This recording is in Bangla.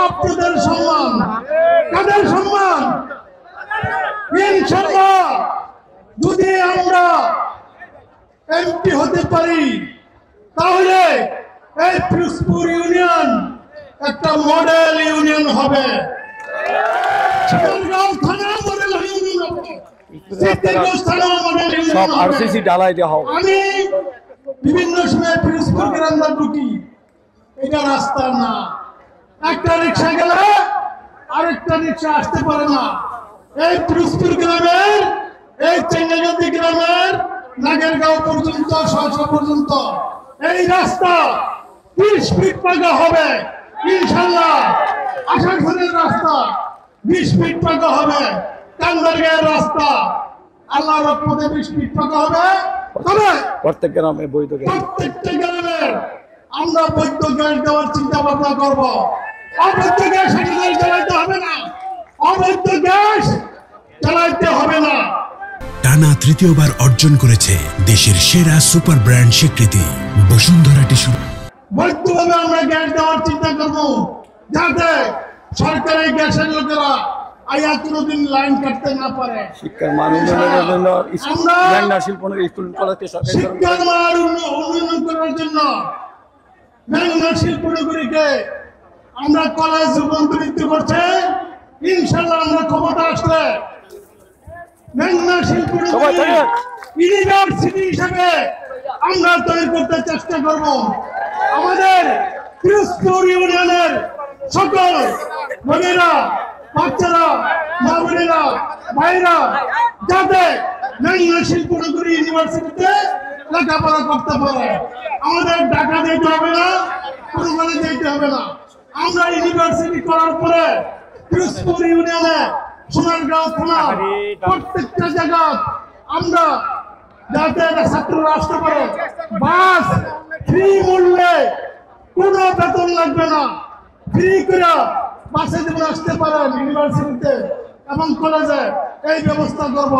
আপনাদের সম্মান, কাদের সম্মান? ইনশাআল্লাহ যদি আমরা এমপি হতে পারি তাহলে এই পিরোজপুর ইউনিয়ন একটা মডেল ইউনিয়ন হবে। ঠাকুরগাঁও থানা মডেল ইউনিয়ন হবে। সিদ্দিকগঞ্জ থানা মডেল ইউনিয়ন হবে। আরসিসি ঢালাই দেওয়া হবে। আমি বিভিন্ন সময় পিরোজপুর গ্রামে ঢুকি, এটা রাস্তা না। একটা রিক্সা গেলে আরেকটা রিক্সা আসতে পারে না। এই পিরোজপুর গ্রামের, এই চেঙ্গাগাতি গ্রামের নাগেরগাঁও পর্যন্ত, সহসা পর্যন্ত এই রাস্তা 30 ফিট পাকা হবে ইনশাআল্লাহ। আশাখনের রাস্তা 20 ফিট পাকা হবে। কান্দারগাঁয়ের রাস্তা আল্লাহর রহমতে 20 ফিট পাকা হবে। তবে প্রত্যেক গ্রামে বৈধ গ্যাস, প্রত্যেকটা গ্রামের আমরা বৈধ গ্যাস দেওয়ার চিন্তা ভাবনা করব। অবৈধ গ্যাস চালাইতে হবে না, অবৈধ গ্যাস চালাইতে হবে না। টানা তৃতীয়বার অর্জন করেছে দেশের সেরা সুপার ব্র্যান্ড স্বীকৃতি বসুন্ধরা টিস্যু। বৈধভাবে আমরা গ্যাস দেওয়ার চিন্তা করব, যাতে সরকারি গ্যাসের লোকেরা আয়া কোনোদিন লাইন কাটতে না পারে। শিক্ষার মান উন্নয়নের জন্য শিক্ষার মান উন্নয়ন করার জন্য মেঘনা শিল্পনগরীকে আমরা কলেজ রূপান্তরিত করছে। ইনশাআল্লাহ আমরা ক্ষমতা আসলে মেঘনা শিল্পনগরী ইউনিভার্সিটি হিসেবে আমরা তৈরি করতে চেষ্টা করব। আমাদের পিরোজপুর ইউনিয়নের সকল বোনেরা, বাচ্চারা, মা বোনেরা, ভাইরা যাতে মেঘনা শিল্পনগরী ইউনিভার্সিটিতে লেখাপড়া করতে পারে। আমাদের টাকা দিতে হবে না, কোনোখানে দিতে হবে না। আমরা ইউনিভার্সিটি করার পরে পিরোজপুর ইউনিয়নে সোনারগাঁও থানা প্রত্যেকটা জায়গা আমরা যাতে ছাত্ররা আসতে পারে, বাস ফ্রি মূল্যে, কোনো বেতন লাগবে না, ফ্রি করে বাসে যেমন আসতে পারেন ইউনিভার্সিটিতে এবং কলেজে, এই ব্যবস্থা করব।